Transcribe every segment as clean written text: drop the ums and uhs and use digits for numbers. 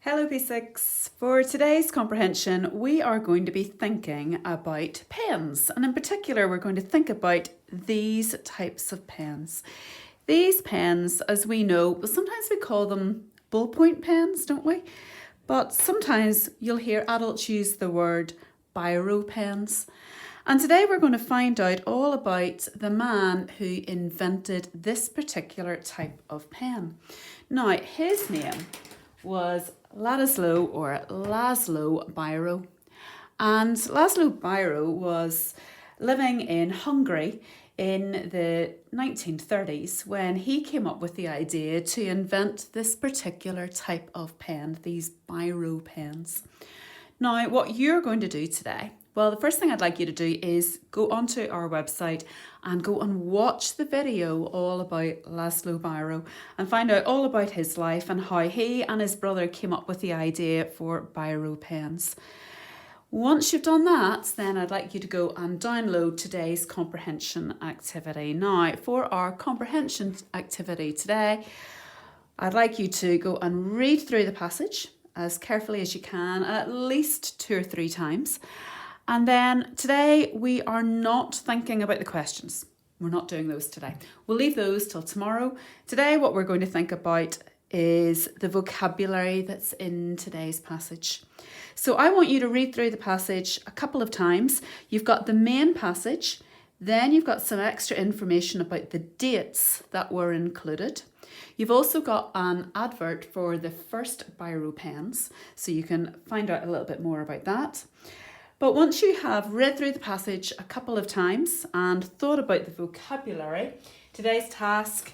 Hello P6. For today's comprehension, we are going to be thinking about pens, and in particular we're going to think about these types of pens. These pens, as we know, sometimes we call them ballpoint pens, don't we? But sometimes you'll hear adults use the word biro pens. And today we're going to find out all about the man who invented this particular type of pen. Now, his name was Ladislao Biro. And Ladislao Biro was living in Hungary in the 1930s when he came up with the idea to invent this particular type of pen, these biro pens. Now, what you're going to do today, well, the first thing I'd like you to do is go onto our website and go and watch the video all about Ladislao Biro and find out all about his life and how he and his brother came up with the idea for biro pens. Once you've done that, then I'd like you to go and download today's comprehension activity. Now, for our comprehension activity today, I'd like you to go and read through the passage as carefully as you can, at least 2 or 3 times. And then today we are not thinking about the questions. We're not doing those today. We'll leave those till tomorrow. Today what we're going to think about is the vocabulary that's in today's passage. So I want you to read through the passage a couple of times. You've got the main passage, then you've got some extra information about the dates that were included. You've also got an advert for the first biro pens, so you can find out a little bit more about that. But once you have read through the passage a couple of times and thought about the vocabulary, today's task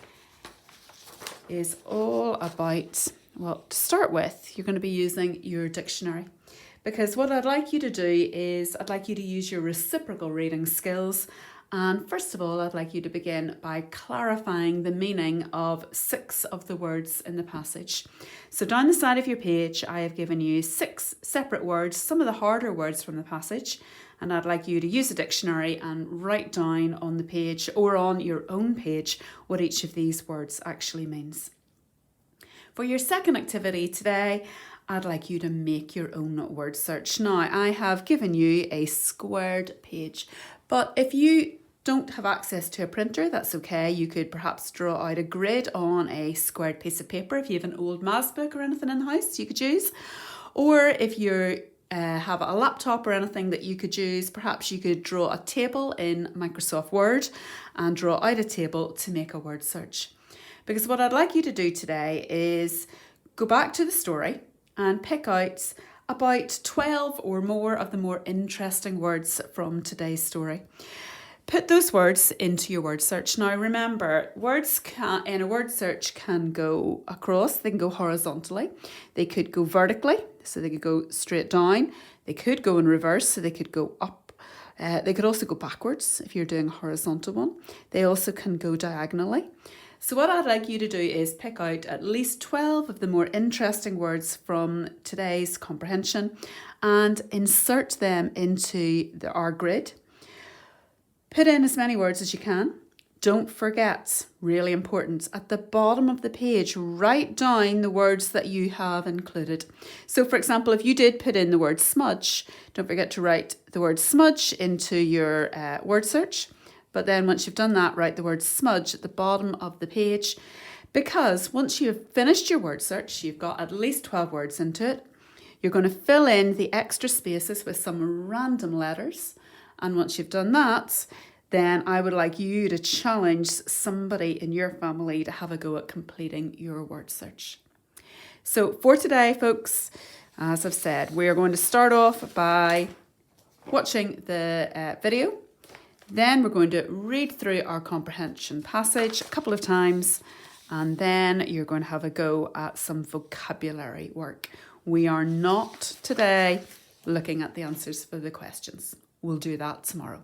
is all about, well, to start with, you're going to be using your dictionary. Because what I'd like you to do is I'd like you to use your reciprocal reading skills. And first of all, I'd like you to begin by clarifying the meaning of 6 of the words in the passage. So down the side of your page, I have given you 6 separate words, some of the harder words from the passage. And I'd like you to use a dictionary and write down on the page or on your own page what each of these words actually means. For your second activity today, I'd like you to make your own word search. Now, I have given you a squared page, but if you don't have access to a printer, that's okay. You could perhaps draw out a grid on a squared piece of paper. If you have an old maths book or anything in the house, you could use. Or if you have a laptop or anything that you could use, perhaps you could draw a table in Microsoft Word and draw out a table to make a word search. Because what I'd like you to do today is go back to the story and pick out about 12 or more of the more interesting words from today's story. Put those words into your word search. Now remember, words in a word search can go across, they can go horizontally, they could go vertically, so they could go straight down, they could go in reverse, so they could go up, they could also go backwards if you're doing a horizontal one, they also can go diagonally. So what I'd like you to do is pick out at least 12 of the more interesting words from today's comprehension and insert them into our grid. Put in as many words as you can. Don't forget, really important, at the bottom of the page, write down the words that you have included. So for example, if you did put in the word smudge, don't forget to write the word smudge into your word search. But then once you've done that, write the word smudge at the bottom of the page. Because once you've finished your word search, you've got at least 12 words into it. You're going to fill in the extra spaces with some random letters. And once you've done that, then I would like you to challenge somebody in your family to have a go at completing your word search. So for today, folks, as I've said, we're going to start off by watching the video. Then we're going to read through our comprehension passage a couple of times, and then you're going to have a go at some vocabulary work. We are not today looking at the answers for the questions. We'll do that tomorrow.